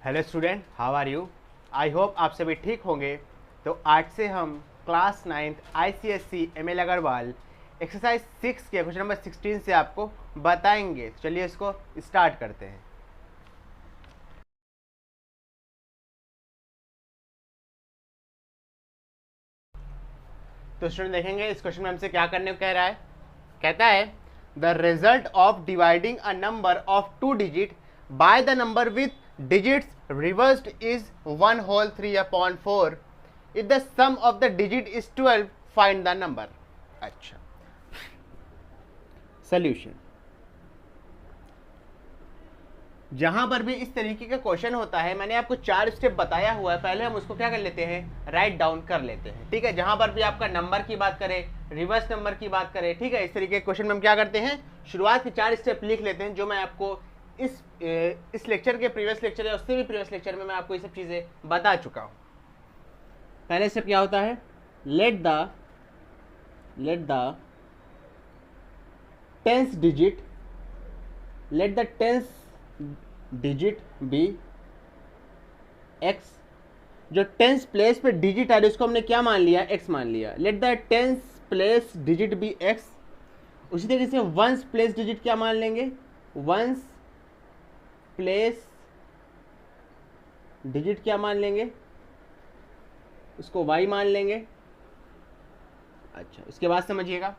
Hello student, how are you. I hope आप सभी ठीक होंगे। तो आज से हम class 9th ICSE ML Agarwal exercise 6 के क्वेश्चन नंबर 16 से आपको बताएंगे। चलिए इसको स्टार्ट करते हैं। तो स्टूडेंट देखेंगे इस क्वेश्चन में हमसे क्या करने को कह रहा है। कहता है the result of dividing a number of 2 digit by the number with digits reversed is 1 whole 3/4. If the sum of the digit is 12, find the number. अच्छा, सॉल्यूशन। जहां पर भी इस तरीके का क्वेश्चन होता है, मैंने आपको 4 स्टेप बताया हुआ है। पहले हम उसको क्या कर लेते हैं, राइट डाउन कर लेते हैं। ठीक है, जहां पर भी आपका नंबर की बात करें, रिवर्स नंबर की बात करें, ठीक है, इस तरीके के क्वेश्चन में हम क्या करते हैं, शुरुआत के 4 स्टेप लिख लेते हैं, जो मैं आपको इस लेक्चर के प्रीवियस लेक्चर या उससे भी प्रीवियस लेक्चर में मैं आपको ये सब चीजें बता चुका हूं। पहले स्टेप क्या होता है, let the tens digit be X. जो टेंस प्लेस पे डिजिट आ रही है उसको हमने क्या मान लिया, एक्स मान लिया। Let the tens place digit be X. उसी तरीके से वंस प्लेस डिजिट क्या मान लेंगे, वंस प्लेस डिजिट क्या मान लेंगे, उसको y मान लेंगे। अच्छा, इसके बाद समझिएगा,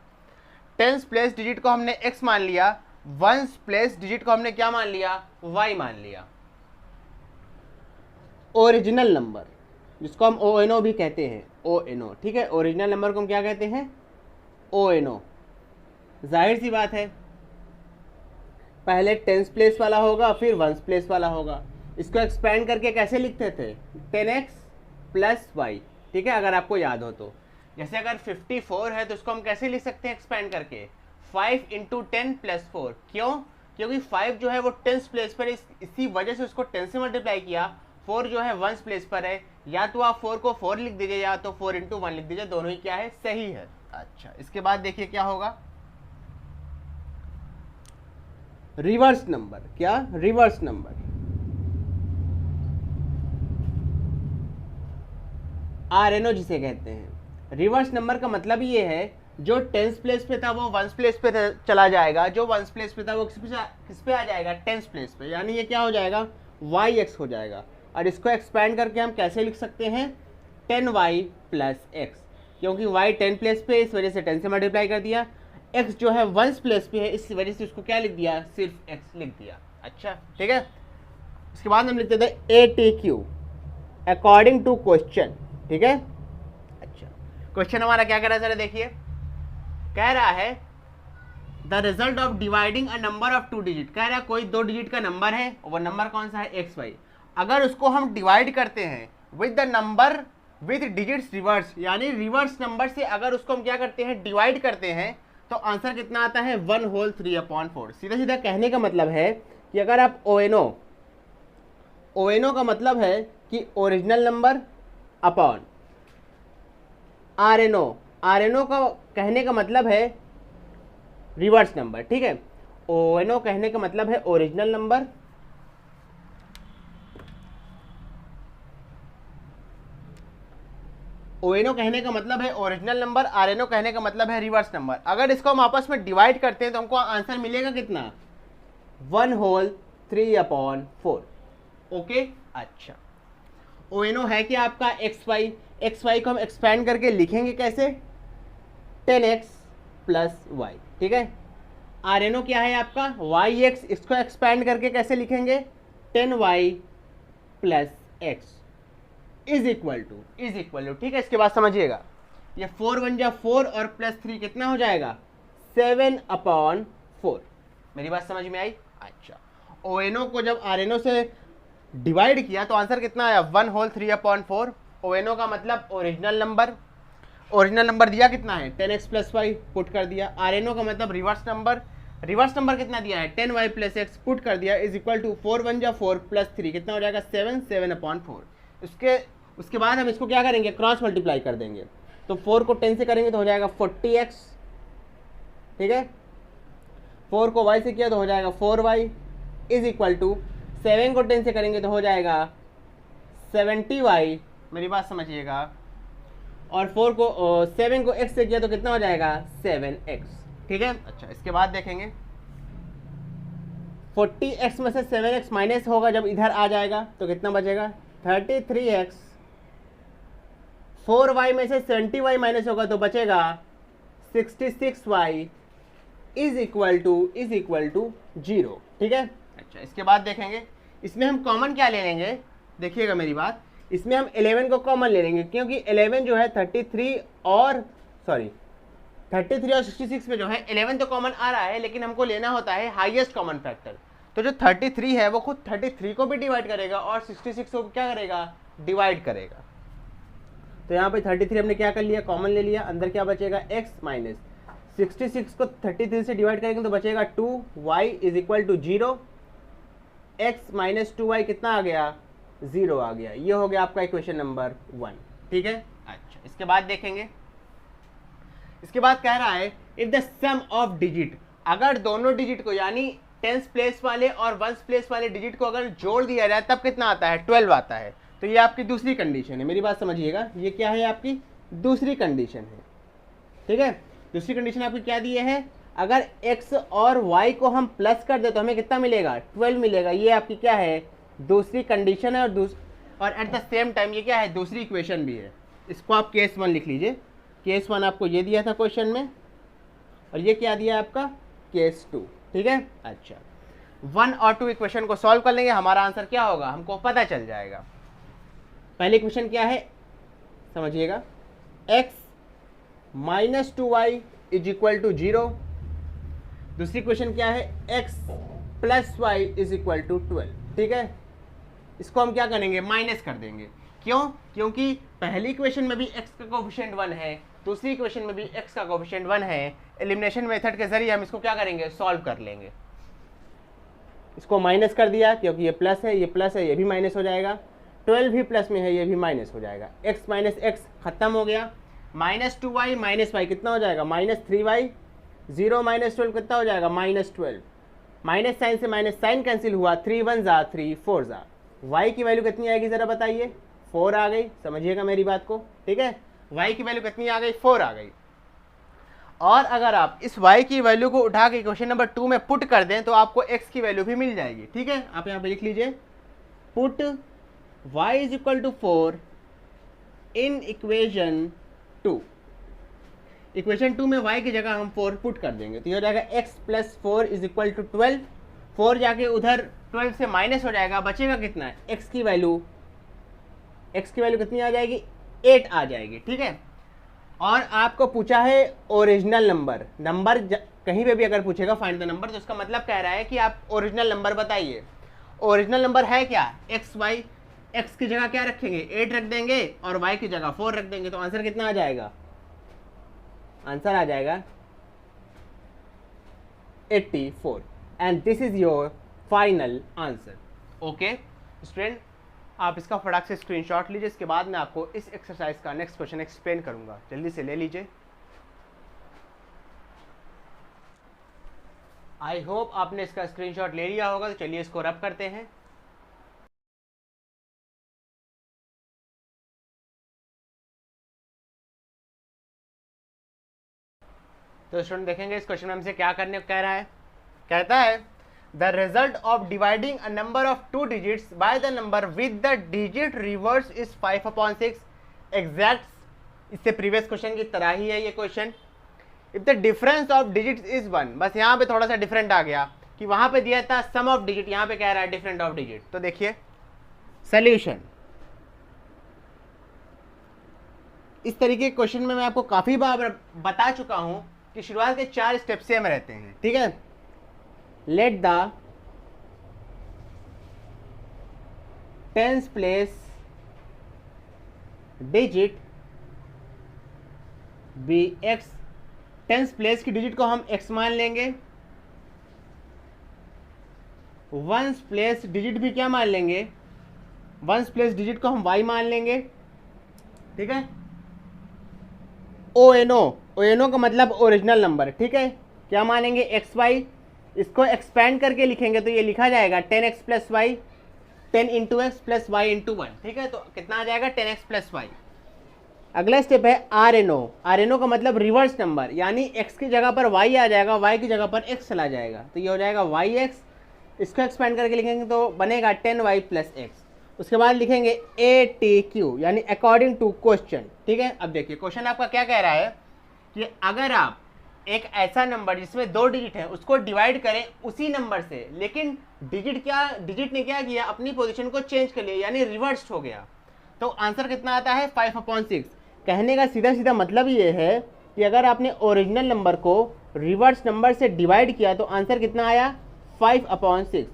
टेंस प्लेस डिजिट को हमने x मान लिया, वंस प्लेस डिजिट को हमने क्या मान लिया, y मान लिया। ओरिजिनल नंबर जिसको हम ONO भी कहते हैं, ONO, ठीक है, ओरिजिनल नंबर को हम क्या कहते हैं, ONO। जाहिर सी बात है, पहले टेंस प्लेस वाला होगा फिर वंस प्लेस वाला होगा। इसको एक्सपेंड करके कैसे लिखते थे, 10x प्लस वाई, ठीक है, अगर आपको याद हो तो। जैसे अगर 54 है तो उसको हम कैसे लिख सकते हैं एक्सपेंड करके, 5 × 10 + 4। क्यों, क्योंकि 5 जो है वो टेंस प्लेस पर, इसी वजह से उसको 10 से मल्टीप्लाई किया। 4 जो है वंस प्लेस पर है, या तो आप 4 को 4 लिख दीजिए या तो 4 × 1 लिख दीजिए, दोनों ही क्या है, सही है। अच्छा, इसके बाद देखिए क्या होगा, रिवर्स नंबर। क्या, रिवर्स नंबर, RNO जिसे कहते हैं। रिवर्स नंबर का मतलब ये है, जो टेंस प्लेस पे था वो वंस प्लेस पे चला जाएगा, जो वंस प्लेस पे था वो किस पे आ जाएगा, टेंस प्लेस पे, यानी ये क्या हो जाएगा, yx हो जाएगा। और इसको एक्सपैंड करके हम कैसे लिख सकते हैं, 10y + x, क्योंकि y 10 प्लेस पे, इस वजह से 10 से मल्टीप्लाई कर दिया। x जो है वंस प्लेस पे है, इस वजह से उसको क्या लिख दिया, सिर्फ x लिख दिया। अच्छा, ठीक है, उसके बाद हम लिखते थे ATQ, अकॉर्डिंग टू क्वेश्चन, ठीक है। अच्छा, क्वेश्चन हमारा क्या कर रहा है, सर देखिए, कह रहा है the result of dividing a number of 2 digit. कह रहा है कोई 2 डिजिट का नंबर है, वो नंबर कौन सा है, XY। अगर उसको हम डिवाइड करते हैं with the number with digits reverse, यानी रिवर्स नंबर से अगर उसको हम क्या करते हैं, डिवाइड करते हैं, तो आंसर कितना आता है, 1 whole 3/4। सीधा सीधा कहने का मतलब है कि अगर आप ONO का मतलब है कि ओरिजिनल नंबर अपॉन RNO का कहने का मतलब है रिवर्स नंबर, ठीक है। ONO कहने का मतलब है ओरिजिनल नंबर, ONO कहने का मतलब है ओरिजिनल नंबर, RNO कहने का मतलब है रिवर्स नंबर। अगर इसको हम आपस में डिवाइड करते हैं तो हमको आंसर मिलेगा कितना, 1 whole 3/4। ओके, अच्छा, ONO है कि आपका XY को हम एक्सपैंड करके लिखेंगे कैसे, 10x + y, ठीक है। RNO क्या है आपका, YX, इसको एक्सपैंड करके कैसे लिखेंगे, 10y + x is equal to, ठीक है। इसके बाद समझिएगा, ये 4 × 1 = 4 और +3 कितना हो जाएगा, 7/4। मेरी बात समझ में आई। अच्छा, ONO को जब RNO से डिवाइड किया तो आंसर कितना आया, 1 whole 3/4। ONO का मतलब ओरिजिनल नंबर दिया कितना है, 10x + y, पुट कर दिया। RNO का मतलब रिवर्स नंबर कितना दिया है, 10y + x, पुट कर दिया, इज इक्वल टू 4 × 1 = 4 +3 कितना हो जाएगा, 7/4। उसके बाद हम इसको क्या करेंगे, क्रॉस मल्टीप्लाई कर देंगे। तो 4 को 10 से करेंगे तो हो जाएगा 40x, ठीक है। 4 को y से किया तो हो जाएगा 4y, इज इक्वल टू 7 को 10 से करेंगे तो हो जाएगा 70y, मेरी बात समझिएगा, और 7 को x से किया तो कितना हो जाएगा 7x, ठीक है। अच्छा, इसके बाद देखेंगे 40x में से 7x माइनस होगा जब इधर आ जाएगा तो कितना बचेगा 33x, 4y में से 70y माइनस होगा तो बचेगा 66y इज इक्वल टू 0, ठीक है। अच्छा, इसके बाद देखेंगे इसमें हम कॉमन क्या ले लेंगे, देखिएगा मेरी बात, इसमें हम 11 को कॉमन ले लेंगे क्योंकि 11 जो है 33 और 66 में जो है 11 तो कॉमन आ रहा है, लेकिन हमको लेना होता है हाईएस्ट कॉमन फैक्टर। तो जो 33 है वो खुद 33 को भी डिवाइड करेगा और 66 को क्या करेगा, डिवाइड करेगा। तो यहाँ पे 33 हमने क्या कर लिया, कॉमन ले लिया, अंदर क्या बचेगा x माइनस 66 को 33 से डिवाइड करेंगे तो बचेगा 2y is equal to 0, x minus 2y कितना आ गया 0 आ गया। ये हो गया आपका इक्वेशन नंबर 1, ठीक है। अच्छा, इसके बाद देखेंगे, इसके बाद कह रहा है if the sum of digit, अगर दोनों डिजिट को यानी 10th प्लेस वाले और 1st प्लेस वाले डिजिट को अगर जोड़ दिया जाए तब कितना आता है 12 आता है। तो ये आपकी दूसरी कंडीशन है, मेरी बात समझिएगा, ये क्या है आपकी दूसरी कंडीशन है, ठीक है। दूसरी कंडीशन आपकी क्या दी है, अगर x और y को हम प्लस कर दे तो हमें कितना मिलेगा 12 मिलेगा। ये आपकी क्या है दूसरी कंडीशन है, और एट द सेम टाइम ये क्या है दूसरी इक्वेशन भी है। इसको आप केस 1 लिख लीजिए, केस 1 आपको ये दिया था क्वेश्चन में और ये क्या दिया आपका केस 2, ठीक है। अच्छा, 1 और 2 इक्वेशन को सॉल्व कर लेंगे, हमारा आंसर क्या होगा हमको पता चल जाएगा। पहली इक्वेशन क्या है समझिएगा, x minus 2y is equal to 0। दूसरी क्वेश्चन क्या है, x plus y is equal to 12, ठीक है। इसको हम क्या करेंगे माइनस कर देंगे, क्यों, क्योंकि पहली इक्वेशन में भी x का कोफिशिएंट 1 है, दूसरी इक्वेशन में भी x का कोफिशिएंट 1 है। एलिमिनेशन मेथड के जरिए हम इसको क्या करेंगे सॉल्व कर लेंगे। इसको माइनस कर दिया क्योंकि ये प्लस है, ये प्लस है, ये भी माइनस हो जाएगा, 12 भी प्लस में है, ये भी माइनस हो जाएगा। x माइनस एक्स खत्म हो गया, माइनस 2y माइनस वाई कितना हो जाएगा माइनस 3y, 0 माइनस 12 कितना हो जाएगा माइनस 12, माइनस साइन से माइनस साइन कैंसिल हुआ, 3 1 जा 3 4 जा, y की वैल्यू कितनी आएगी ज़रा बताइए, 4 आ गई, समझिएगा मेरी बात को, ठीक है। y की वैल्यू कितनी आ गई 4 आ गई। और अगर आप इस y की वैल्यू को उठा के क्वेश्चन नंबर 2 में पुट कर दें तो आपको x की वैल्यू भी मिल जाएगी, ठीक है। आप यहाँ पे लिख लीजिए, put y is equal to 4 in equation 2। Equation 2 में y की जगह हम 4 पुट कर देंगे तो ये हो जाएगा x plus 4 is equal to 12। 4 जाके उधर 12 से माइनस हो जाएगा, बचेगा कितना है x की वैल्यू कितनी आ जाएगी 8 आ जाएगी, ठीक है। और आपको पूछा है ओरिजिनल नंबर कहीं पे भी अगर पूछेगा फाइंड द नंबर तो उसका मतलब कह रहा है कि आप ओरिजिनल नंबर बताइए। ओरिजिनल नंबर है क्या x y, x की जगह क्या रखेंगे 8 रख देंगे और y की जगह 4 रख देंगे, तो आंसर कितना आ जाएगा, आंसर आ जाएगा 84 and this is your final answer. Okay student, आप इसका फटाक से स्क्रीनशॉट लीजिए, इसके बाद मैं आपको इस एक्सरसाइज का नेक्स्ट क्वेश्चन एक्सप्लेन करूंगा, जल्दी से ले लीजिए। आई होप आपने इसका स्क्रीनशॉट ले लिया होगा, तो चलिए इसको रब करते हैं। तो स्टूडेंट देखेंगे इस क्वेश्चन में हमसे क्या करने को कह रहा है, कहता है the result of dividing a number of 2 digits by the number with the digit reverse is 5/6 exact. इससे प्रीवियस क्वेश्चन की तरह ही है ये question. If the difference of digits is 1, बस यहाँ पे थोड़ा सा डिफरेंट आ गया कि वहां पे दिया था सम ऑफ डिजिट, यहाँ पे कह रहा है डिफरेंट ऑफ डिजिट। तो देखिए सोल्यूशन, इस तरीके के क्वेश्चन में मैं आपको काफी बार बता चुका हूं कि शुरुआत के 4 स्टेप सेम रहते हैं, ठीक है। Let the 10th place digit be x, 10th place की डिजिट को हम x मान लेंगे, 1st प्लेस डिजिट भी क्या मान लेंगे, 1st प्लेस डिजिट को हम y मान लेंगे, ठीक है। ONO का मतलब ओरिजिनल नंबर, ठीक है। क्या मानेंगे XY, इसको एक्सपेंड करके लिखेंगे तो ये लिखा जाएगा 10x plus y 10 into x plus y into one, ठीक है, तो कितना आ जाएगा 10x प्लस वाई। अगला स्टेप है R N O. R N O का मतलब रिवर्स नंबर, यानी x की जगह पर y आ जाएगा, y की जगह पर x चला जाएगा, तो ये हो जाएगा y(x), इसको एक्सपेंड करके लिखेंगे तो बनेगा 10y प्लस एक्स। उसके बाद लिखेंगे ATQ यानी अकॉर्डिंग टू क्वेश्चन, ठीक है। अब देखिए क्वेश्चन आपका क्या कह रहा है कि अगर आप एक ऐसा नंबर जिसमें 2 डिजिट है उसको डिवाइड करें उसी नंबर से, लेकिन डिजिट ने क्या किया, अपनी पोजीशन को चेंज कर लिया, यानी रिवर्स हो गया, तो आंसर कितना आता है 5/6। कहने का सीधा सीधा मतलब ये है कि अगर आपने ओरिजिनल नंबर को रिवर्स नंबर से डिवाइड किया तो आंसर कितना आया 5/6।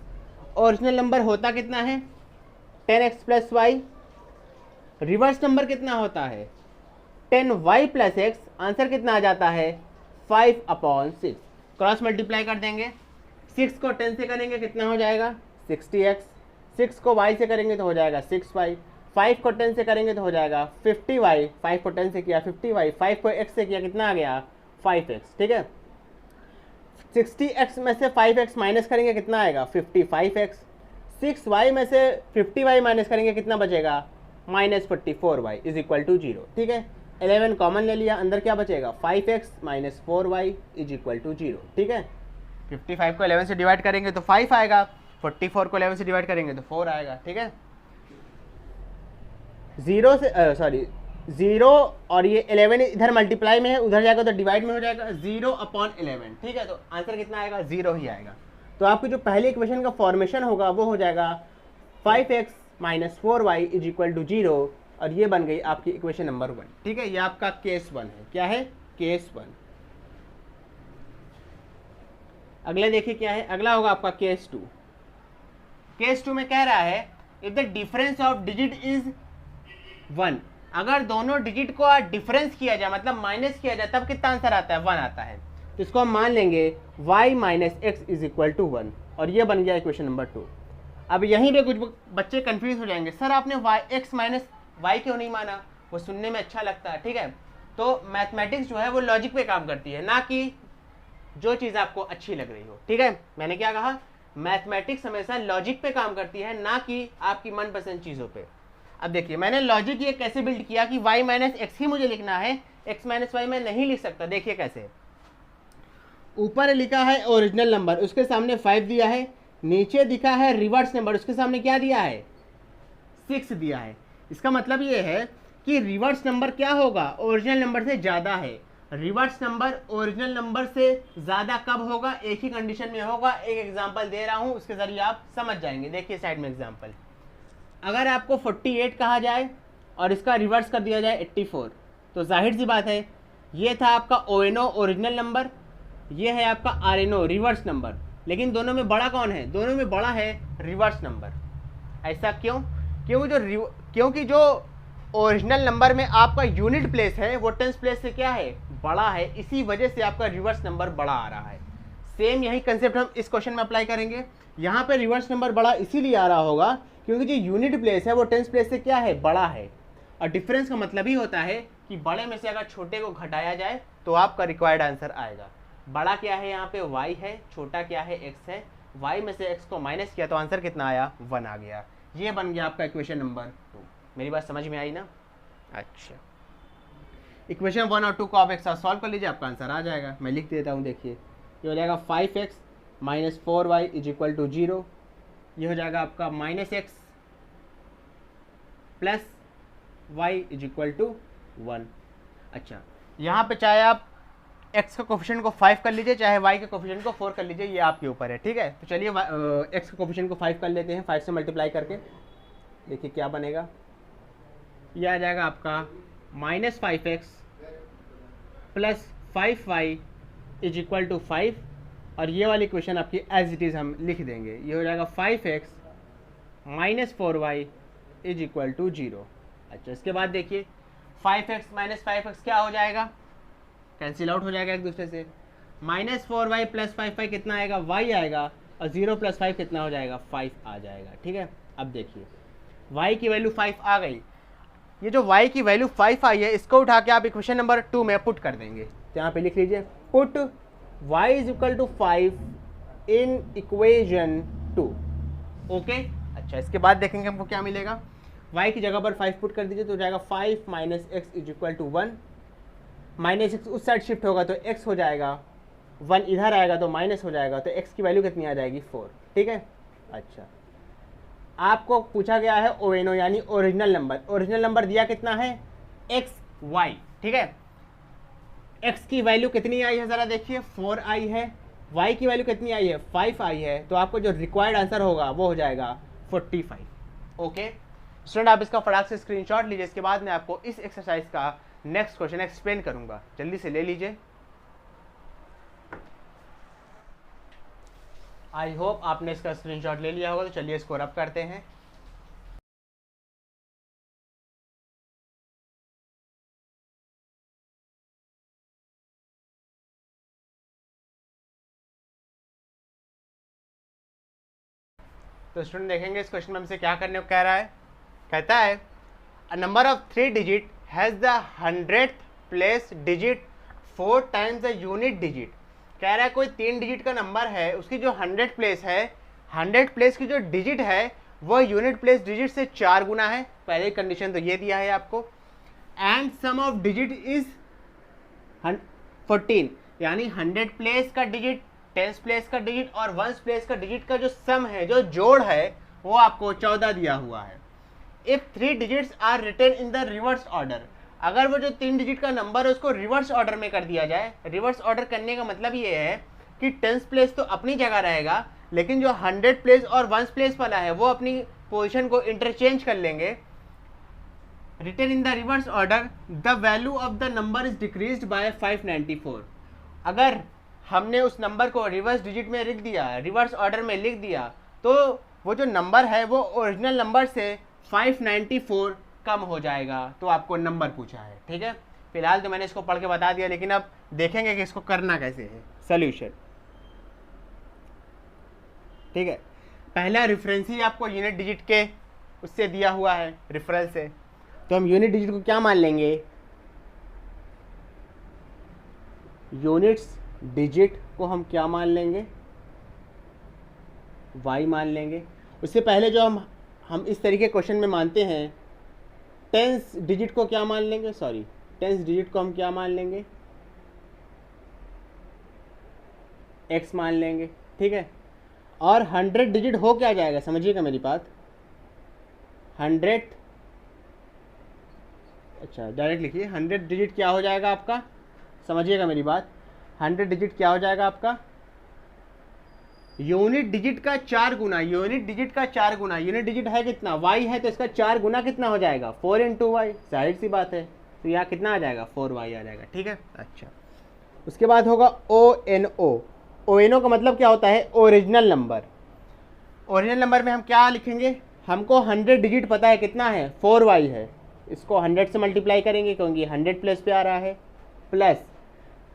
ओरिजिनल नंबर होता कितना है 10x plus Y, reverse number कितना होता है 10y प्लस एक्स, आंसर कितना आ जाता है 5/6। क्रॉस मल्टीप्लाई कर देंगे, 6 को 10 से करेंगे कितना हो जाएगा 60x, 6 को y से करेंगे तो हो जाएगा 6y, 5 को 10 से करेंगे तो हो जाएगा 50y, 5 को 10 से किया 50y, 5 को x से किया कितना आ गया 5x, ठीक है। 60x में से 5x माइनस करेंगे कितना आएगा 55x, 6y में से 50y माइनस करेंगे कितना बचेगा -44y इज इक्वल टू 0, ठीक है। 11 कॉमन ले लिया, अंदर क्या बचेगा 5x minus 4y is equal to 0, ठीक है। 55 को 11 से डिवाइड करेंगे तो 5 आएगा, 44 को 11 से डिवाइड करेंगे तो 4 आएगा, ठीक है। 0 और ये 11 इधर मल्टीप्लाई में है, उधर जाएगा तो डिवाइड में हो जाएगा 0/11, ठीक है, तो आंसर कितना आएगा 0 ही आएगा। तो आपकी जो पहले इक्वेशन का फॉर्मेशन होगा वो हो जाएगा 5x minus 4y is equal to 0, और ये बन गई आपकी इक्वेशन नंबर 1, ठीक है। ये आपका केस 1 है, क्या है केस 1। अगले देखिए क्या है, अगला होगा आपका केस 2। केस 2 में कह रहा है if the difference of digit is 1, अगर दोनों डिजिट को डिफरेंस किया जाए मतलब माइनस किया जाए तब कितना आंसर आता है 1 आता है, तो इसको हम मान लेंगे y minus x is equal to 1, और ये बन गया इक्वेशन नंबर 2। अब यहीं पे कुछ बच्चे कंफ्यूज हो जाएंगे, सर आपने x माइनस वाई क्यों नहीं माना, वो सुनने में अच्छा लगता है, ठीक है। तो मैथमेटिक्स जो है वो लॉजिक पे काम करती है, ना कि जो चीज़ आपको अच्छी लग रही हो, ठीक है। मैंने क्या कहा, मैथमेटिक्स हमेशा लॉजिक पे काम करती है, ना कि आपकी मनपसंद चीज़ों पे। अब देखिए मैंने लॉजिक ये कैसे बिल्ड किया कि y माइनस एक्स ही मुझे लिखना है, x माइनस वाई मैं नहीं लिख सकता। देखिए कैसे, ऊपर लिखा है ओरिजिनल नंबर, उसके सामने 5 दिया है, नीचे दिखा है रिवर्स नंबर, उसके सामने क्या दिया है 6 दिया है। इसका मतलब ये है कि रिवर्स नंबर क्या होगा, ओरिजिनल नंबर से ज़्यादा है। रिवर्स नंबर ओरिजिनल नंबर से ज़्यादा कब होगा, एक ही कंडीशन में होगा। एक एग्जांपल दे रहा हूँ, उसके ज़रिए आप समझ जाएंगे। देखिए साइड में एग्जांपल, अगर आपको 48 कहा जाए और इसका रिवर्स कर दिया जाए 84, तो जाहिर सी बात है ये था आपका ONO ओरिजिनल नंबर, ये है आपका RNO रिवर्स नंबर, लेकिन दोनों में बड़ा कौन है, दोनों में बड़ा है रिवर्स नंबर। ऐसा क्यों, क्योंकि जो ओरिजिनल नंबर में आपका यूनिट प्लेस है वो टेंस प्लेस से क्या है बड़ा है, इसी वजह से आपका रिवर्स नंबर बड़ा आ रहा है। सेम यही कंसेप्ट हम इस क्वेश्चन में अप्लाई करेंगे। यहाँ पे रिवर्स नंबर बड़ा इसीलिए आ रहा होगा क्योंकि जो यूनिट प्लेस है वो टेंस प्लेस से क्या है बड़ा है, और डिफरेंस का मतलब ही होता है कि बड़े में से अगर छोटे को घटाया जाए तो आपका रिक्वायर्ड आंसर आएगा। बड़ा क्या है यहाँ पे y है, छोटा क्या है x है, y में से x को माइनस किया तो आंसर कितना आया 1 आ गया। ये बन गया आपका इक्वेशन नंबर 2। मेरी बात समझ में आई ना। अच्छा, इक्वेशन 1 और 2 को आप एक साथ सॉल्व कर लीजिए, आपका आंसर आ जाएगा। मैं लिख देता हूँ, देखिए ये हो जाएगा 5x minus 4y is equal to 0, ये हो जाएगा आपका minus x plus y is equal to 1। अच्छा, यहाँ पे चाहे आप x का कोफिशिएंट को 5 कर लीजिए, चाहे y के कोफिशिएंट को 4 कर लीजिए, ये आपके ऊपर है, ठीक है। तो चलिए x के कोफिशिएंट को 5 कर लेते हैं, 5 से मल्टीप्लाई करके देखिए क्या बनेगा। ये आ जाएगा आपका minus 5x plus 5y is equal to 5, और ये वाली इक्वेशन आपकी एज इट इज़ हम लिख देंगे। ये हो जाएगा 5x minus 4y is equal to 0। अच्छा, इसके बाद देखिए 5x माइनस 5x क्या हो जाएगा, कैंसिल आउट हो जाएगा एक दूसरे से। माइनस 4y प्लस 5y कितना आएगा y आएगा, और 0 प्लस 5 कितना हो जाएगा 5 आ जाएगा, ठीक है। अब देखिए y की वैल्यू 5 आ गई, ये जो y की वैल्यू 5 आई है इसको उठा के आप इक्वेशन नंबर 2 में पुट कर देंगे। तो यहाँ पे लिख लीजिए put y is equal to 5 in equation 2। Okay, अच्छा, इसके बाद देखेंगे हमको क्या मिलेगा। y की जगह पर 5 पुट कर दीजिए तो हो जाएगा 5 minus x is equal to 1, minus x उस साइड शिफ्ट होगा तो x हो जाएगा, 1 इधर आएगा तो माइनस हो जाएगा, तो x की वैल्यू कितनी आ जाएगी 4। ठीक है। अच्छा, आपको पूछा गया है ओवेनो यानी ओरिजिनल नंबर। ओरिजिनल नंबर दिया कितना है एक्स वाई। ठीक है, x की वैल्यू कितनी आई है ज़रा देखिए 4 आई है, y की वैल्यू कितनी आई है 5 आई है, तो आपको जो रिक्वायर्ड आंसर होगा वो हो जाएगा 45। ओके स्टूडेंट, आप इसका फटाक से स्क्रीनशॉट लीजिए, इसके बाद मैं आपको इस एक्सरसाइज का नेक्स्ट क्वेश्चन एक्सप्लेन करूंगा, जल्दी से ले लीजिए। आई होप आपने इसका स्क्रीनशॉट ले लिया होगा, तो चलिए इसको रब करते हैं। तो स्टूडेंट देखेंगे इस क्वेश्चन में हमसे क्या करने को कह रहा है। कहता है a number of 3 digit has the 100th place digit 4 times the unit digit. कह रहा है कोई 3 डिजिट का नंबर है, उसकी जो 100 प्लेस है, 100 प्लेस की जो डिजिट है वह यूनिट प्लेस डिजिट से 4 गुना है। पहले कंडीशन तो ये दिया है आपको। And sum of digit is 14, यानी 100 प्लेस का डिजिट, 10 प्लेस का डिजिट और 1 प्लेस का डिजिट का जो सम है, जो जोड़ है, वो आपको 14 दिया हुआ है। If 3 digits are written in the reverse order, अगर वो जो 3 डिजिट का नंबर है उसको रिवर्स ऑर्डर में कर दिया जाए। रिवर्स ऑर्डर करने का मतलब ये है कि 10 प्लेस तो अपनी जगह रहेगा, लेकिन जो 100 प्लेस और 1 प्लेस वाला है वो अपनी पोजीशन को इंटरचेंज कर लेंगे। Written in the reverse order the value of the number is decreased by 594। अगर हमने उस नंबर को रिवर्स डिजिट में लिख दिया, रिवर्स ऑर्डर में लिख दिया, तो वो जो नंबर है वो ओरिजिनल नंबर से 594 कम हो जाएगा। तो आपको नंबर पूछा है। ठीक है, फिलहाल तो मैंने इसको पढ़ के बता दिया, लेकिन अब देखेंगे कि इसको करना कैसे है। सॉल्यूशन, ठीक है, पहला रेफरेंस ही आपको यूनिट डिजिट के उससे दिया हुआ है, रेफरेंस से, तो हम यूनिट डिजिट को क्या मान लेंगे, यूनिट्स डिजिट को हम क्या मान लेंगे, y मान लेंगे। उससे पहले जो हम इस तरीके क्वेश्चन में मानते हैं, टेंस डिजिट को क्या मान लेंगे, सॉरी टेंस डिजिट को हम क्या मान लेंगे, x मान लेंगे। ठीक है, और 100 डिजिट हो क्या जाएगा, समझिएगा मेरी बात, 100, अच्छा डायरेक्ट लिखिए, 100 डिजिट क्या हो जाएगा आपका, समझिएगा मेरी बात, 100 डिजिट क्या हो जाएगा आपका, यूनिट डिजिट का 4 गुना, यूनिट डिजिट का 4 गुना, यूनिट डिजिट है कितना y है, तो इसका 4 गुना कितना हो जाएगा 4 इंटू वाई, जाहिर सी बात है, तो यहाँ कितना आ जाएगा 4y आ जाएगा। ठीक है, अच्छा उसके बाद होगा ONO। ONO का मतलब क्या होता है, ओरिजिनल नंबर। ओरिजिनल नंबर में हम क्या लिखेंगे, हमको 100 डिजिट पता है कितना है 4y है, इसको 100 से मल्टीप्लाई करेंगे क्योंकि 100 प्लेस पे आ रहा है, प्लस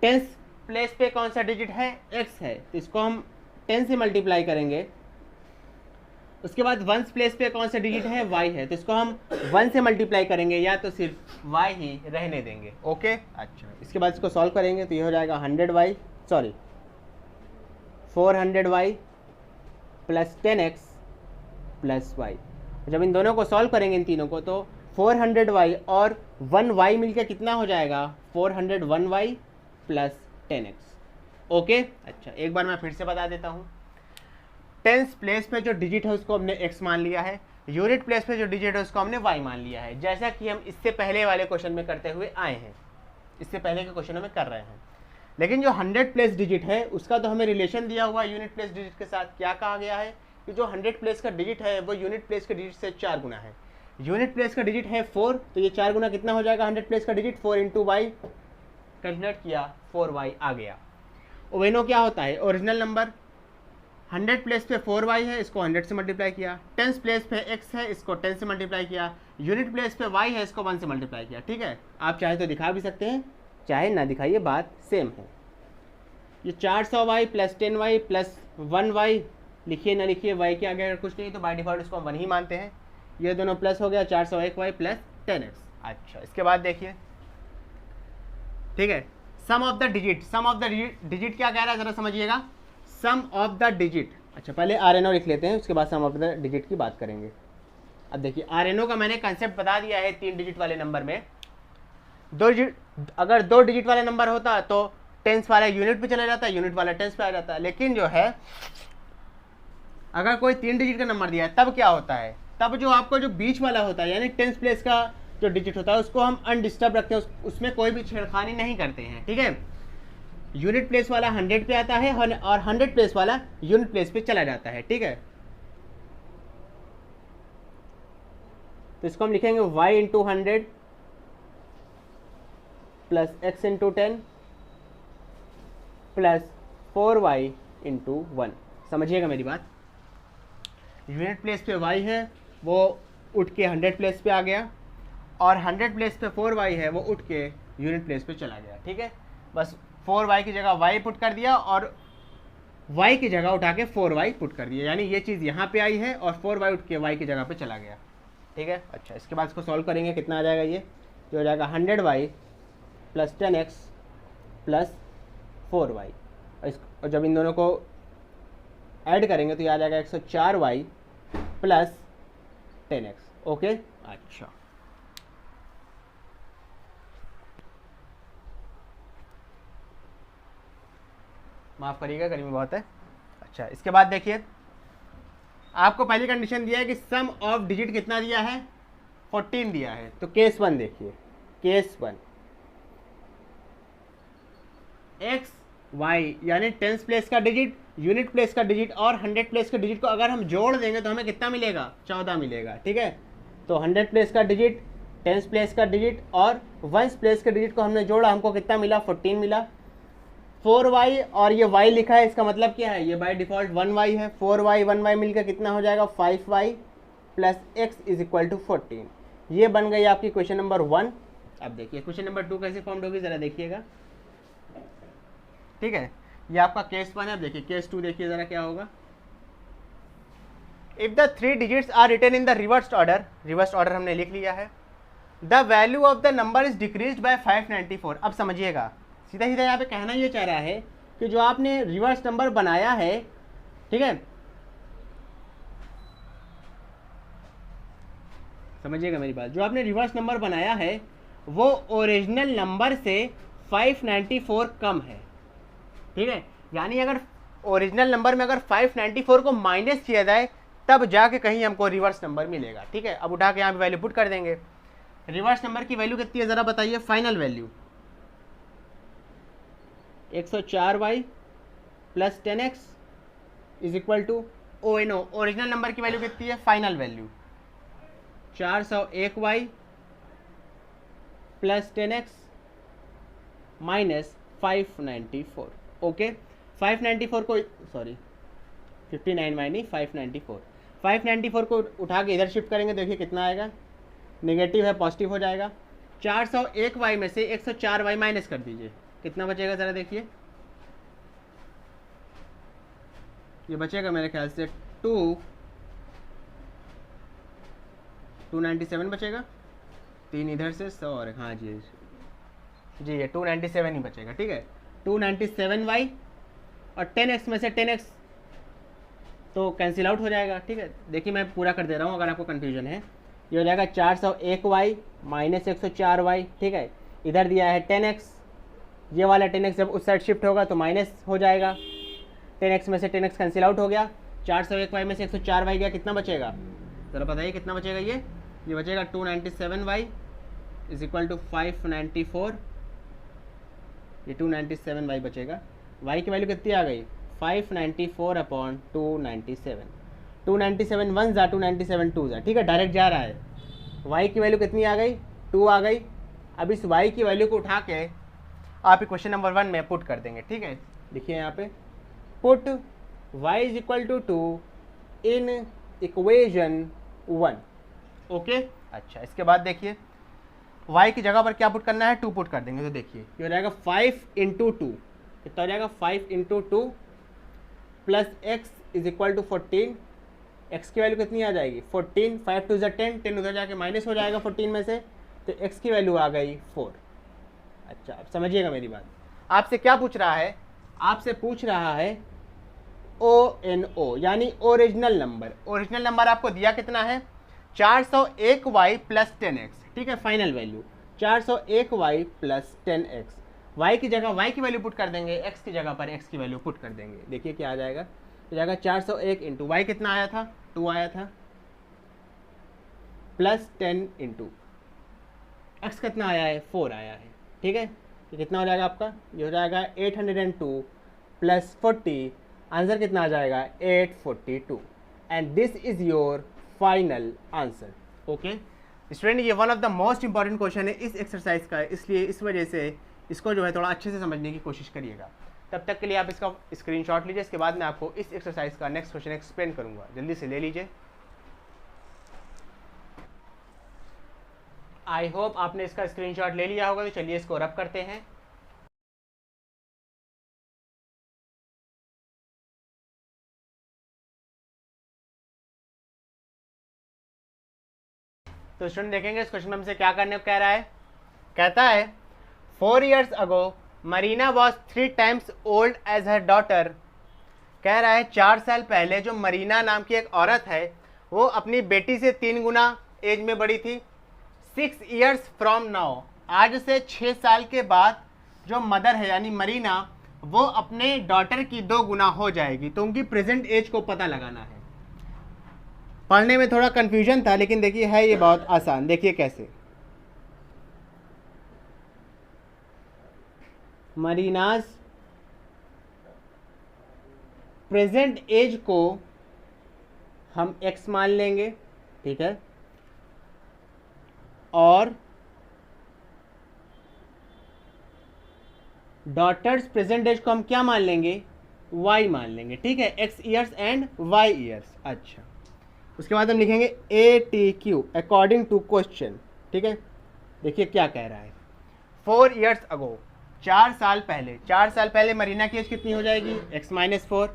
10 प्लेस पे कौन सा डिजिट है x है, तो इसको हम 10 से मल्टीप्लाई करेंगे। उसके बाद 1 प्लेस पे कौन सा डिजिट है y है, तो इसको हम 1 से मल्टीप्लाई करेंगे, या तो सिर्फ y ही रहने देंगे। ओके, अच्छा इसके बाद इसको सॉल्व करेंगे तो ये हो जाएगा 100y, sorry 400y plus 10x plus y। जब इन दोनों को सॉल्व करेंगे इन तीनों को, तो 400y और 1y मिलकर कितना हो जाएगा 401y प्लस 10x। ओके, अच्छा एक बार मैं फिर से बता देता हूँ, 10th प्लेस पे जो डिजिट है उसको हमने x मान लिया है, यूनिट प्लेस पे जो डिजिट है उसको हमने y मान लिया है, जैसा कि हम इससे पहले वाले क्वेश्चन में करते हुए आए हैं, इससे पहले के क्वेश्चनों में कर रहे हैं। लेकिन जो 100 प्लेस डिजिट है उसका तो हमें रिलेशन दिया हुआ है यूनिट प्लेस डिजिट के साथ। क्या कहा गया है कि जो 100 प्लेस का डिजिट है वो यूनिट प्लेस के डिजिट से 4 गुना है। यूनिट प्लेस का डिजिट है 4, तो ये 4 गुना कितना हो जाएगा 100 प्लेस का डिजिट, 4 इंटू वाई, कैलकुलेट किया 4y आ गया। ओवेनो क्या होता है, ओरिजिनल नंबर, 100 प्लेस पे 4y है, इसको 100 से मल्टीप्लाई किया, 10 प्लेस पे x है, इसको 10 से मल्टीप्लाई किया, यूनिट प्लेस पे y है, इसको 1 से मल्टीप्लाई किया। ठीक है, आप चाहे तो दिखा भी सकते हैं, चाहे ना दिखाइए, बात सेम है। ये 400y plus 10y plus 1y, लिखिए ना लिखिए, y के आगे अगर कुछ नहीं तो बाय डिफॉल्ट इसको हम 1 ही मानते हैं। ये दोनों प्लस हो गया, 401y प्लस 10x। अच्छा इसके बाद देखिए, ठीक है, sum of the digit, sum of the digit क्या कह रहा है जरा समझिएगा, सम ऑफ द डिजिट अच्छा पहले आर एन ओ लिख लेते हैं, उसके बाद से हम अपने डिजिट की बात करेंगे। अब देखिए आर एन ओ का मैंने कंसेप्ट बता दिया है। 3 डिजिट वाले नंबर में अगर 2 डिजिट वाला नंबर होता तो टेंस वाला यूनिट पे चला जाता, यूनिट वाला टेंस पे आ जाता। लेकिन जो है अगर कोई 3 डिजिट का नंबर दिया है तब क्या होता है, तब जो आपको जो बीच वाला होता है यानी टेंस प्लेस का जो डिजिट होता है उसको हम अनडिस्टर्ब रखते हैं, उसमें कोई भी छेड़खानी नहीं करते हैं, ठीक है। यूनिट प्लेस वाला 100 पे आता है और 100 प्लेस वाला यूनिट प्लेस पे चला जाता है, ठीक है। तो इसको हम लिखेंगे y into 100 plus x into 10 plus 4y into 1। समझिएगा मेरी बात, यूनिट प्लेस पे y है वो उठ के 100 प्लेस पे आ गया और 100 प्लेस पे 4y है वो उठ के यूनिट प्लेस पे चला गया, ठीक है। बस 4y की जगह y पुट कर दिया और y की जगह उठा के 4y पुट कर दिया, यानी ये चीज़ यहाँ पे आई है और 4y उठ के y की जगह पे चला गया, ठीक है। अच्छा इसके बाद इसको सॉल्व करेंगे, कितना आ जाएगा, ये जो हो जाएगा 100y plus 10x plus 4y। और जब इन दोनों को ऐड करेंगे तो ये आ जाएगा 104y प्लस 10x। ओके अच्छा माफ़ करिएगा गर्मी बहुत है। अच्छा इसके बाद देखिए आपको पहली कंडीशन दिया है कि सम ऑफ डिजिट कितना दिया है, 14 दिया है। तो केस 1 देखिए, केस 1 एक्स वाई यानी टेंस प्लेस का डिजिट, यूनिट प्लेस का डिजिट और 100 प्लेस के डिजिट को अगर हम जोड़ देंगे तो हमें कितना मिलेगा, 14 मिलेगा, ठीक है। तो 100 प्लेस का डिजिट, टेंस प्लेस का डिजिट और वंस प्लेस के डिजिट को हमने जोड़ा, हमको कितना मिला, 14 मिला। 4y और ये y लिखा है, इसका मतलब क्या है, ये बाय डिफॉल्ट 1y है। 4y 1y मिलकर कितना हो जाएगा, 5y plus x is equal to 14। ये बन गई आपकी क्वेश्चन नंबर 1। अब देखिए क्वेश्चन नंबर 2 कैसे फॉर्म होगी ज़रा देखिएगा, ठीक है। ये आपका केस 1 है। अब देखिए केस 2 देखिए ज़रा क्या होगा। If the 3 digits are written in the reversed order, reversed order हमने लिख लिया है, the value of the number is decreased by 594। अब समझिएगा, सीधा सीधा यहाँ पे कहना ये चाह रहा है कि जो आपने रिवर्स नंबर बनाया है, ठीक है, समझिएगा मेरी बात, जो आपने रिवर्स नंबर बनाया है वो ओरिजिनल नंबर से 594 कम है, ठीक है। यानी अगर ओरिजिनल नंबर में अगर 594 को माइनस किया जाए तब जाके कहीं हमको रिवर्स नंबर मिलेगा, ठीक है। अब उठा के यहाँ पे वैल्यू पुट कर देंगे। रिवर्स नंबर की वैल्यू कितनी है ज़रा बताइए, final value 104y plus 10x is equal to ONO। Original number की वैल्यू कितनी है, final value 401y plus 10x minus 594। Okay 594 को, सॉरी 59y नहीं 594, 594 को उठा के इधर शिफ्ट करेंगे, देखिए कितना आएगा, नेगेटिव है पॉजिटिव हो जाएगा। 401y में से 104y माइनस कर दीजिए, कितना बचेगा ज़रा देखिए, ये बचेगा मेरे ख्याल से 297 बचेगा, 3 इधर से 100 और हाँ जी जी ये 297 ही बचेगा, ठीक है। 297y और 10x में से 10x तो कैंसिल आउट हो जाएगा, ठीक है। देखिए मैं पूरा कर दे रहा हूँ अगर आपको कन्फ्यूजन है। ये हो जाएगा 401y माइनस 104y, ठीक है। इधर दिया है 10x, ये वाला 10x जब उस साइड शिफ्ट होगा तो माइनस हो जाएगा, 10x में से 10x कैंसिल आउट हो गया, 401y में से 104y गया, कितना बचेगा ज़रा बताइए कितना बचेगा, ये बचेगा 297y इज इक्वल टू 594, ये 297y बचेगा। y की वैल्यू कितनी आ गई, 594 अपॉन 297, 297 वन ज़ा 297 टू ज़ा, ठीक है, डायरेक्ट जा रहा है। y की वैल्यू कितनी आ गई, 2 आ गई। अब इस y की वैल्यू को उठा के आप क्वेश्चन नंबर 1 में पुट कर देंगे, ठीक है। देखिए यहाँ पे put y is equal to 2 in equation 1। Okay अच्छा इसके बाद देखिए y की जगह पर क्या पुट करना है, 2 पुट कर देंगे, तो देखिए ये हो जाएगा 5 इंटू 2, कितना हो जाएगा 5 into 2 plus x is equal to 14, x की वैल्यू कितनी आ जाएगी 14, 5 टू 10, 10 उधर जाके माइनस हो जाएगा 14 में से, तो x की वैल्यू आ गई 4। अच्छा अब समझिएगा मेरी बात, आपसे क्या पूछ रहा है, आपसे पूछ रहा है ONO यानी ओरिजिनल नंबर। ओरिजिनल नंबर आपको दिया कितना है 401y प्लस 10x, ठीक है, final value 401y plus 10x। y की जगह y की वैल्यू पुट कर देंगे, x की जगह पर x की वैल्यू पुट कर देंगे। देखिए क्या आ जाएगा, तो जाएगा 401 इंटू वाई कितना आया था 2 आया था, प्लस 10 इंटू एक्स कितना आया है 4 आया है, ठीक है। ये कितना हो जाएगा आपका, ये हो जाएगा 802 प्लस 40, आंसर कितना आ जाएगा 842, and this is your final answer. Okay student, ये one of the most important question है इस एक्सरसाइज का, इसलिए इस वजह से इसको जो है थोड़ा अच्छे से समझने की कोशिश करिएगा। तब तक के लिए आप इसका स्क्रीनशॉट लीजिए, इसके बाद मैं आपको इस एक्सरसाइज का नेक्स्ट क्वेश्चन एक्सप्लेन करूंगा, जल्दी से ले लीजिए। आई होप आपने इसका स्क्रीनशॉट ले लिया होगा, तो चलिए इसको रब करते हैं। तो स्टूडेंट देखेंगे इस क्वेश्चन में हमसे क्या करने को कह रहा है। कहता है 4 years ago Marina was 3 times old age her daughter. कह रहा है 4 साल पहले जो मरीना नाम की एक औरत है वो अपनी बेटी से 3 गुना एज में बड़ी थी। 6 years फ्रॉम नाउ, आज से 6 साल के बाद जो मदर है यानी मरीना वो अपने डॉटर की 2 गुना हो जाएगी। तो उनकी प्रेजेंट एज को पता लगाना है। पढ़ने में थोड़ा कंफ्यूजन था, लेकिन देखिए है ये बहुत आसान। देखिए कैसे, मरीनाज प्रेजेंट एज को हम x मान लेंगे, ठीक है, और डॉटर्स प्रेजेंट एज को हम क्या मान लेंगे y मान लेंगे, ठीक है, x years and y years. अच्छा, उसके बाद हम लिखेंगे ATQ अकॉर्डिंग टू क्वेश्चन, ठीक है। देखिए क्या कह रहा है 4 years ago, 4 साल पहले। 4 साल पहले मरीना की एज कितनी हो जाएगी x माइनस 4,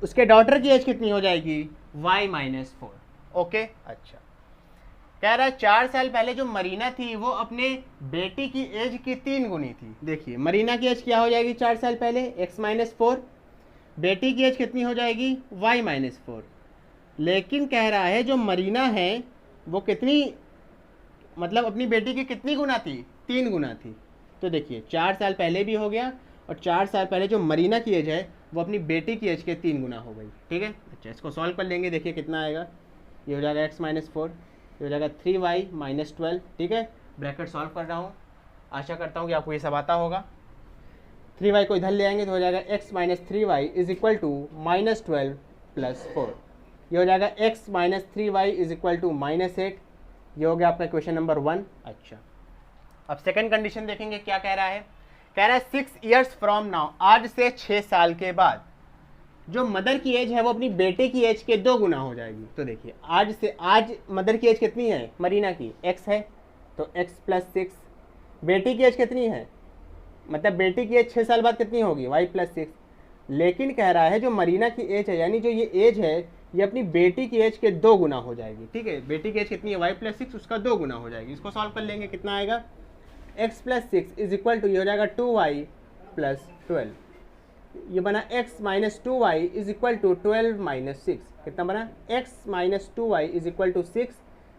उसके डॉटर की एज कितनी हो जाएगी y माइनस 4। ओके, अच्छा, कह रहा है 4 साल पहले जो मरीना थी वो अपने बेटी की एज की 3 गुनी थी। देखिए मरीना की एज क्या हो जाएगी 4 साल पहले x माइनस 4, बेटी की एज कितनी हो जाएगी y माइनस 4। लेकिन कह रहा है जो मरीना है वो कितनी, मतलब अपनी बेटी की कितनी गुना थी 3 गुना थी। तो देखिए 4 साल पहले भी हो गया, और 4 साल पहले जो मरीना की एज है वो अपनी बेटी की एज के 3 गुना हो गई, ठीक है। अच्छा, इसको सॉल्व कर लेंगे। देखिए कितना आएगा, ये हो जाएगा x माइनस 4, ये हो जाएगा 3y माइनस 12, ठीक है। ब्रैकेट सॉल्व कर रहा हूँ, आशा करता हूँ कि आपको ये सब आता होगा। 3y को इधर ले आएंगे तो हो जाएगा x minus 3y is equal to minus 12 plus 4। ये हो जाएगा x minus 3y is equal to minus 8। ये हो गया आपका क्वेश्चन नंबर 1। अच्छा, अब सेकंड कंडीशन देखेंगे क्या कह रहा है। कह रहा है 6 years फ्रॉम नाउ, आज से 6 साल के बाद जो मदर की एज है वो अपनी बेटे की एज के 2 गुना हो जाएगी। तो देखिए आज से, आज मदर की एज कितनी है मरीना की x है, तो x प्लस 6। बेटी की एज कितनी है, मतलब बेटी की एज 6 साल बाद कितनी होगी y प्लस 6। लेकिन कह रहा है जो मरीना की एज है यानी जो ये एज है ये अपनी बेटी की एज के 2 गुना हो जाएगी, ठीक है। बेटी की एज कितनी है y प्लस 6, उसका 2 गुना हो जाएगी। इसको सॉल्व कर लेंगे, कितना आएगा x plus 6 is equal to, ये हो जाएगा 2y प्लस 12। ये बना x minus 2y is equal to 12 minus 6। कितना बना x minus 2y is equal to 6।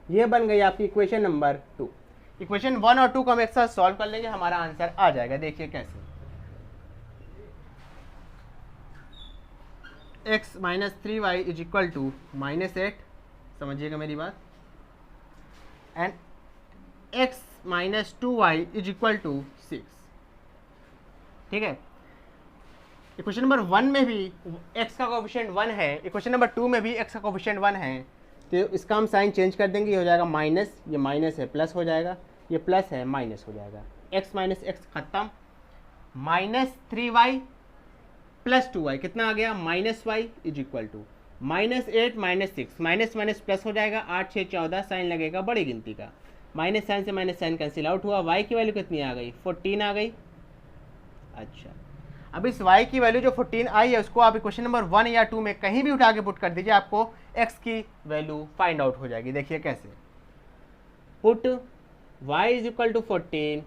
ये बन गई आपकी इक्वेशन नंबर 2। इक्वेशन 1 और 2 को हम एक साथ सॉल्व कर लेंगे, हमारा आंसर आ जाएगा। देखिए कैसे, x minus 3y is equal to minus 8, समझिएगा मेरी बात, and x minus 2y is equal to 6, ठीक है। इक्वेशन नंबर 1 में भी x का कोफिशिएंट 1 है, इक्वेशन नंबर 2 में भी x का कोफिशिएंट 1 है, तो इसका हम साइन चेंज कर देंगे। ये हो जाएगा माइनस, ये माइनस है प्लस हो जाएगा, ये प्लस है माइनस हो जाएगा, x माइनस एक्स खत्म, माइनस 3y प्लस 2y कितना आ गया minus y is equal to minus 8 minus 6, minus minus plus हो जाएगा, 8 6 14, साइन लगेगा बड़ी गिनती का, माइनस साइन से माइनस साइन कैंसिल आउट हुआ, y की वैल्यू कितनी आ गई 14 आ गई। अच्छा, अब इस y की वैल्यू जो 14 आई है उसको आप इक्वेशन नंबर 1 या 2 में कहीं भी उठा के पुट कर दीजिए, आपको x की वैल्यू फाइंड आउट हो जाएगी। देखिए कैसे, put y is equal to 14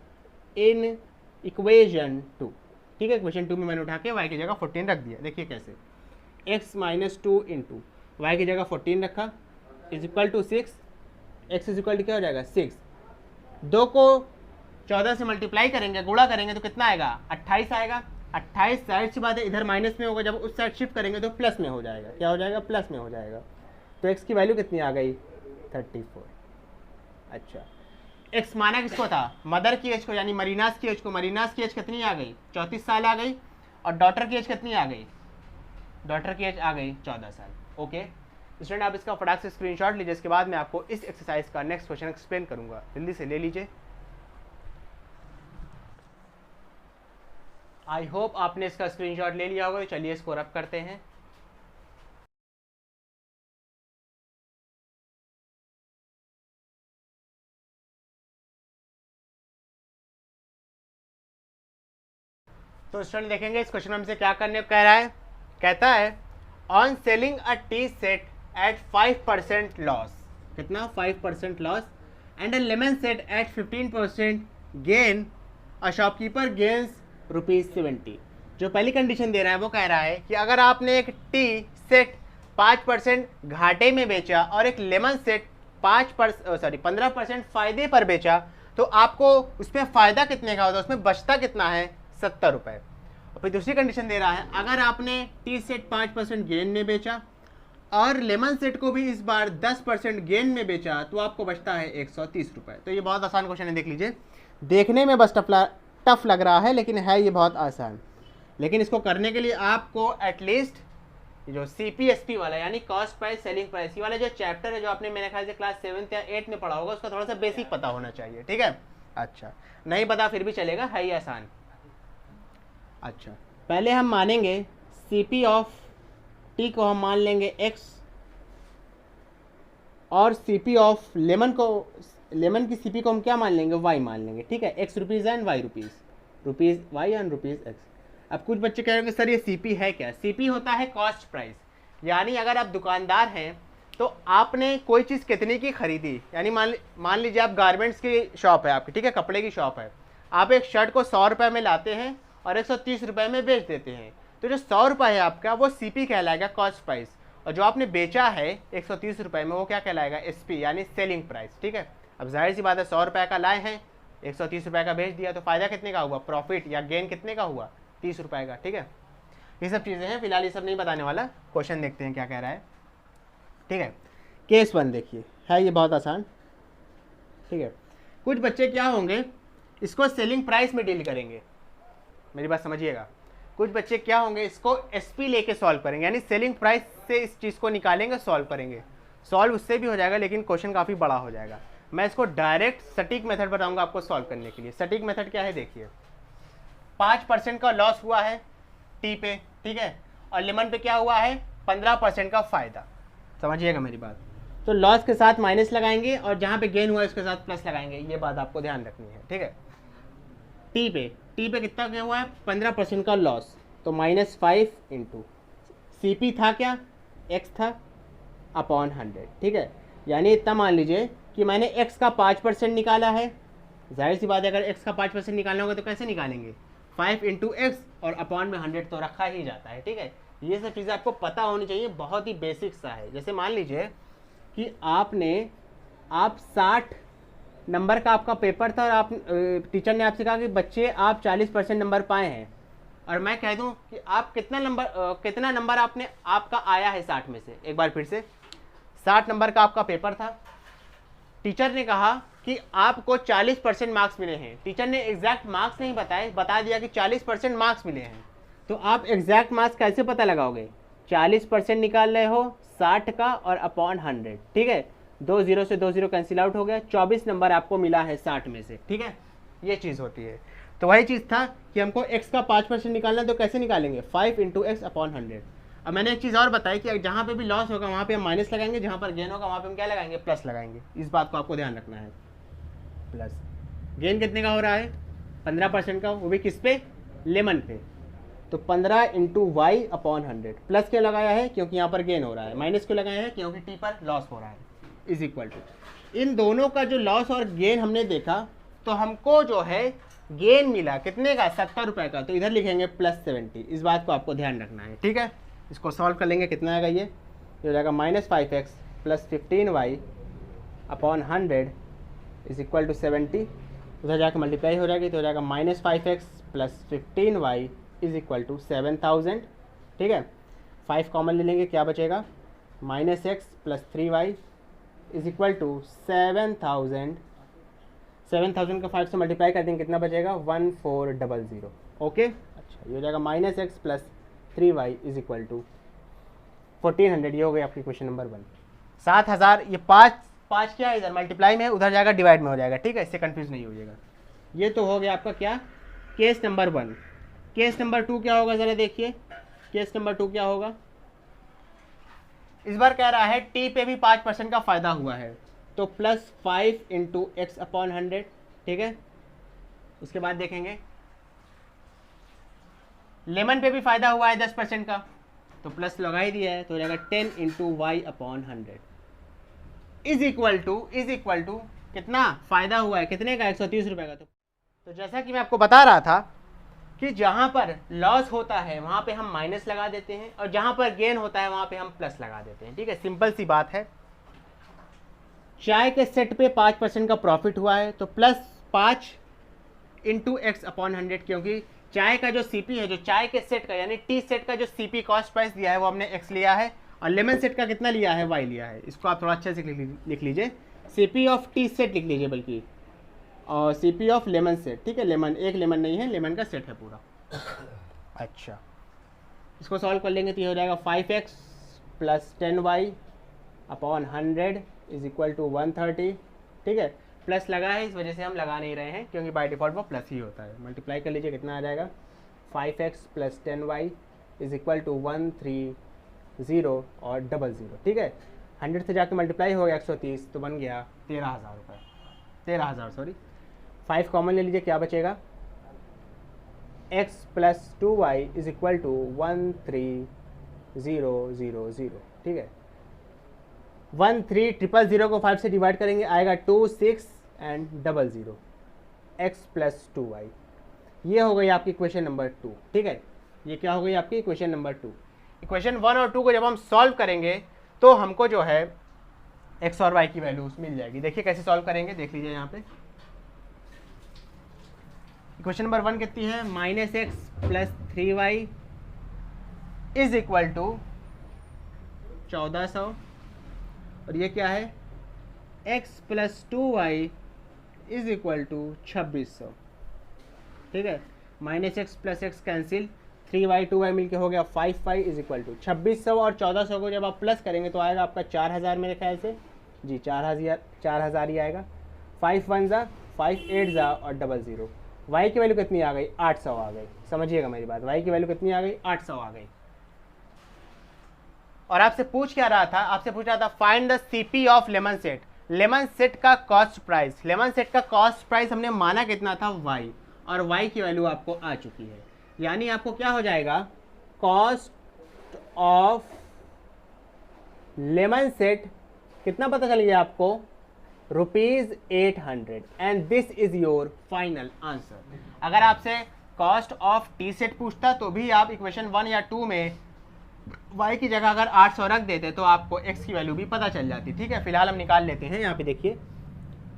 in equation 2, ठीक है। इक्वेशन 2 में मैंने उठा के y की जगह 14 रख दिया। देखिए कैसे, x माइनस 2 इंटू वाई की जगह 14 रखा is equal to 6, x is equal to क्या हो जाएगा 6। 2 को 14 से मल्टीप्लाई करेंगे, गुणा करेंगे तो कितना आएगा 28 आएगा। 28 साइड सी बात है, इधर माइनस में होगा, जब उस साइड शिफ्ट करेंगे तो प्लस में हो जाएगा। क्या हो जाएगा प्लस में हो जाएगा। तो x की वैल्यू कितनी आ गई 34। अच्छा x माना किसको था मदर की एज को, यानी मरीनास की एज को। मरीनास की एज कितनी आ गई 34 साल आ गई, और डॉटर की एज कितनी आ गई, डॉटर की एज आ गई 14 साल। ओके स्टूडेंट आप इसका फटाक से स्क्रीनशॉट लीजिए, इसके बाद मैं आपको इस एक्सरसाइज का नेक्स्ट क्वेश्चन एक्सप्लेन करूंगा। जल्दी से ले लीजिए। आई होप आपने इसका स्क्रीनशॉट ले लिया होगा। चलिए इसको रब करते हैं। तो स्टूडेंट देखेंगे इस क्वेश्चन में हमसे क्या करने कह रहा है। कहता है on selling a tea set at 5% loss, कितना 5% loss, and a lemon set at 15% gain, a shopkeeper gains ₹70। जो पहली कंडीशन दे रहा है वो कह रहा है कि अगर आपने एक टी सेट 5% घाटे में बेचा और एक लेमन सेट 15% फायदे पर बेचा, तो आपको उसमें फ़ायदा कितने का होता है, उसमें बचता कितना है 70 रुपये। और फिर दूसरी कंडीशन दे रहा है अगर आपने टी सेट 5% गेन में बेचा और लेमन सेट को भी इस बार 10% गेन में बेचा, तो आपको बचता है 130 रुपये। तो ये बहुत आसान क्वेश्चन है, देख लीजिए। देखने में बस टफ लग रहा है, लेकिन है ये बहुत आसान। लेकिन इसको करने के लिए आपको एटलीस्ट जो CPSP वाला यानी कॉस्ट प्राइस सेलिंग प्राइस, ये वाला जो चैप्टर है जो आपने मेरे ख्याल से क्लास 7 या 8 में पढ़ा होगा, उसका थोड़ा सा बेसिक पता होना चाहिए। ठीक है, अच्छा नहीं पता फिर भी चलेगा, है ही आसान। अच्छा पहले हम मानेंगे CP ऑफ टी को हम मान लेंगे x, और CP ऑफ लेमन की CP को हम क्या मान लेंगे y मान लेंगे। ठीक है, x rupees and y rupees, rupees y and rupees x। अब कुछ बच्चे कहेंगे सर ये CP है क्या। CP होता है कॉस्ट प्राइस, यानी अगर आप दुकानदार हैं तो आपने कोई चीज़ कितने की खरीदी, यानी मान लीजिए आप गारमेंट्स की शॉप है आपकी, ठीक है, कपड़े की शॉप है। आप एक शर्ट को 100 रुपये में लाते हैं और 130 रुपये में बेच देते हैं, तो जो 100 रुपये है आपका वो CP कहलाएगा कॉस्ट प्राइस, और जो आपने बेचा है 130 रुपये में वो क्या कहलाएगा SP यानी सेलिंग प्राइस। ठीक है, अब जाहिर सी बात है 100 रुपये का लाए हैं, 130 रुपये का बेच दिया, तो फ़ायदा कितने का हुआ, प्रॉफिट या गेन कितने का हुआ 30 रुपये का। ठीक है, ये सब चीज़ें हैं, फिलहाल ये सब नहीं बताने वाला। क्वेश्चन देखते हैं क्या कह रहा है। ठीक है, केस 1 देखिए, है ये बहुत आसान। ठीक है, कुछ बच्चे क्या होंगे इसको सेलिंग प्राइस में डील करेंगे, मेरी बात समझिएगा। कुछ बच्चे क्या होंगे इसको SP लेके सॉल्व करेंगे, यानी सेलिंग प्राइस से इस चीज़ को निकालेंगे, सॉल्व करेंगे। सॉल्व उससे भी हो जाएगा, लेकिन क्वेश्चन काफ़ी बड़ा हो जाएगा। मैं इसको डायरेक्ट सटीक मेथड बताऊंगा आपको सॉल्व करने के लिए। सटीक मेथड क्या है देखिए, 5% का लॉस हुआ है टी पे, ठीक है, और लेमन पे क्या हुआ है 15% का फ़ायदा। समझिएगा मेरी बात। तो लॉस के साथ माइनस लगाएंगे और जहाँ पे गेन हुआ है उसके साथ प्लस लगाएंगे, ये बात आपको ध्यान रखनी है। ठीक है, टी पे कितना क्या हुआ है 15% का लॉस, तो -5 इंटू CP था क्या x था अपॉन 100। ठीक है, यानी इतना मान लीजिए कि मैंने x का 5% निकाला है। जाहिर सी बात है अगर x का 5% निकालना होगा तो कैसे निकालेंगे, 5 इंटू एक्स और अपॉन में 100 तो रखा ही जाता है। ठीक है, ये सब चीज़ें आपको पता होनी चाहिए, बहुत ही बेसिक सा है। जैसे मान लीजिए कि आप 60 नंबर का आपका पेपर था और आप टीचर ने आपसे कहा कि बच्चे आप 40% नंबर पाए हैं, और मैं कह दूं कि आप कितना नंबर आपका आया है 60 में से। एक बार फिर से, 60 नंबर का आपका पेपर था, टीचर ने कहा कि आपको 40% मार्क्स मिले हैं। टीचर ने एग्जैक्ट मार्क्स नहीं बताए, बता दिया कि 40% मार्क्स मिले हैं। तो आप एग्जैक्ट मार्क्स कैसे पता लगाओगे, 40% निकाल रहे हो 60 का और अपॉन 100। ठीक है, 2 0 से 2 0 कैंसिल आउट हो गया, 24 नंबर आपको मिला है 60 में से। ठीक है, ये चीज़ होती है। तो वही चीज़ था कि हमको x का 5% निकालना है, तो कैसे निकालेंगे 5 इंटू एक्स अपॉन 100। अब मैंने एक चीज़ और बताई कि जहाँ पे भी लॉस होगा वहाँ पे हम माइनस लगाएंगे, जहाँ पर गेन होगा वहाँ पे हम क्या लगाएंगे, प्लस लगाएंगे। इस बात को आपको ध्यान रखना है। प्लस गेन कितने का हो रहा है 15% का, वो भी किस पे, लेमन पे, तो 15 इंटू वाई अपॉन 100। प्लस क्यों लगाया है, क्योंकि यहाँ पर गेन हो रहा है। माइनस क्यों लगाया है, क्योंकि टी पर लॉस हो रहा है। इज इक्वल टू इन दोनों का जो लॉस और गेन हमने देखा, तो हमको जो है गेन मिला कितने का 70 रुपये का, तो इधर लिखेंगे +70। इस बात को आपको ध्यान रखना है। ठीक है, इसको सॉल्व कर लेंगे, कितना आएगा ये हो जाएगा -5x plus 15y upon 100 is equal to 70। उधर जाकर मल्टीप्लाई हो जाएगी तो हो जाएगा -5x plus 15y is equal to 7000। ठीक है, 5 कॉमन ले लेंगे, क्या बचेगा -x plus 3y is equal to 7000। 7000 का 5 से मल्टीप्लाई कर देंगे, कितना बचेगा 1400। ओके, अच्छा ये हो जाएगा -x plus 3y is equal to 1400। ये हो गई आपकी क्वेश्चन नंबर 1। 7000 ये 5 क्या है इधर मल्टीप्लाई में, उधर जाएगा डिवाइड में हो जाएगा। ठीक है, इससे कंफ्यूज नहीं होइएगा। ये तो हो गया आपका क्या केस नंबर 1। केस नंबर 2 क्या होगा ज़रा देखिए, केस नंबर 2 क्या होगा। इस बार कह रहा है टी पे भी 5% का फ़ायदा हुआ है, तो +5 इंटू एक्स अपॉन 100। ठीक है, उसके बाद देखेंगे लेमन पे भी फ़ायदा हुआ है 10% का, तो प्लस लगा ही दिया है, तो हो जाएगा 10 into y upon 100 is equal to कितना फ़ायदा हुआ है, कितने का 130 रुपये का। तो जैसा कि मैं आपको बता रहा था कि जहाँ पर लॉस होता है वहाँ पे हम माइनस लगा देते हैं, और जहाँ पर गेन होता है वहाँ पे हम प्लस लगा देते हैं। ठीक है, सिंपल सी बात है। चाय के सेट पे 5% का प्रॉफिट हुआ है, तो +5 इंटू एक्स अपॉन 100, क्योंकि चाय का जो सीपी है, जो चाय के सेट का यानी टी सेट का जो सीपी कॉस्ट प्राइस दिया है वो हमने एक्स लिया है, और लेमन सेट का कितना लिया है वाई लिया है। इसको आप थोड़ा अच्छे से लिख लीजिए, सीपी ऑफ टी सेट लिख लीजिए बल्कि, और सीपी ऑफ लेमन सेट। ठीक है, लेमन एक लेमन नहीं है, लेमन का सेट है पूरा। अच्छा, इसको सॉल्व कर लेंगे तो ये हो जाएगा 5x plus 10y upon 100 is equal to 130। ठीक है, प्लस लगा है, इस वजह से हम लगा नहीं रहे हैं, क्योंकि बाय डिफ़ॉल्ट वो प्लस ही होता है। मल्टीप्लाई कर लीजिए, कितना आ जाएगा 5x plus 10y is equal to 130 और 00। ठीक है, 100 से जाके मल्टीप्लाई हो गया 130, तो बन गया 13,000 रुपये, 13,000 सॉरी। 5 कॉमन ले लीजिए, क्या बचेगा x plus 2y is equal to 13000। ठीक है, 13000 को 5 से डिवाइड करेंगे, आएगा 2 6 एंड 00 x प्लस 2y। ये हो गई आपकी क्वेश्चन नंबर 2। ठीक है, ये क्या हो गई आपकी क्वेश्चन नंबर 2। इक्वेशन 1 और 2 को जब हम सॉल्व करेंगे तो हमको जो है x और y की वैल्यूज मिल जाएगी। देखिए कैसे सॉल्व करेंगे, देख लीजिए यहाँ पे। क्वेश्चन नंबर 1 कितनी है, -x plus 3y is equal to 1400, और ये क्या है x plus 2y is equal to 2600। ठीक है, -x plus x cancel, 3y 2y मिलके हो गया 5y इज इक्वल टू 2600, और 1400 को जब आप प्लस करेंगे तो आएगा आपका 4000 मेरे ख्याल से जी, 4000 ही आएगा। 5 1 जा 5 8 जा और 00। y की वैल्यू कितनी आ गई, 800 आ गई। समझिएगा मेरी बात, y की वैल्यू कितनी आ गई, 800 आ गई। और आपसे पूछ क्या रहा था, आपसे पूछ रहा था find the CP of lemon set. Lemon set का कॉस्ट प्राइस, लेमन सेट का कॉस्ट प्राइस हमने माना कितना था y, और y की वैल्यू आपको आ चुकी है। यानी आपको क्या हो जाएगा, कॉस्ट ऑफ लेमन सेट कितना पता चल गया आपको, ₹800, and this is your final answer. अगर आपसे कॉस्ट ऑफ टी सेट पूछता तो भी आप इक्वेशन 1 या 2 में y की जगह अगर 800 रख देते तो आपको x की वैल्यू भी पता चल जाती। ठीक है, फिलहाल हम निकाल लेते हैं। यहाँ पे देखिए,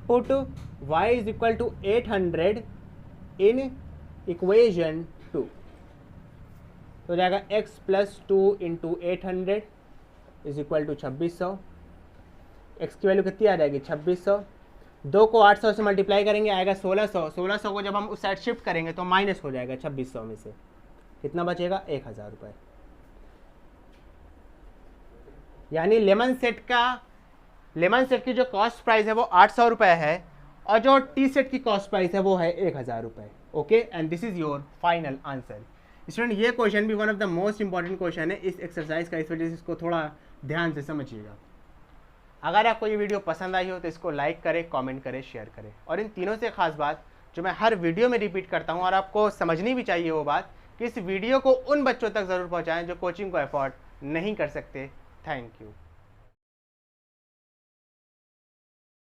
put y is equal to 800 in equation 2, तो जाएगा x plus 2 into 800 is equal to 2600। x की वैल्यू कितनी आ जाएगी, 2600। 2 को 800 से मल्टीप्लाई करेंगे, आएगा 1600। 1600 को जब हम उस साइड शिफ्ट करेंगे तो माइनस हो जाएगा 2600 में से, कितना बचेगा 1000 रुपये। यानी लेमन सेट की जो कॉस्ट प्राइस है वो 800 रुपये है, और जो टी सेट की कॉस्ट प्राइस है वो है 1000 रुपये। Okay, and this is your final answer. Student, ये क्वेश्चन भी one of the most important question है इस एक्सरसाइज का, इस वजह से इसको थोड़ा ध्यान से समझिएगा। अगर आपको ये वीडियो पसंद आई हो तो इसको लाइक करें, कमेंट करें, शेयर करें। और इन तीनों से खास बात जो मैं हर वीडियो में रिपीट करता हूँ और आपको समझनी भी चाहिए वो बात, कि इस वीडियो को उन बच्चों तक ज़रूर पहुँचाएँ जो कोचिंग को अफोर्ड नहीं कर सकते। Thank you.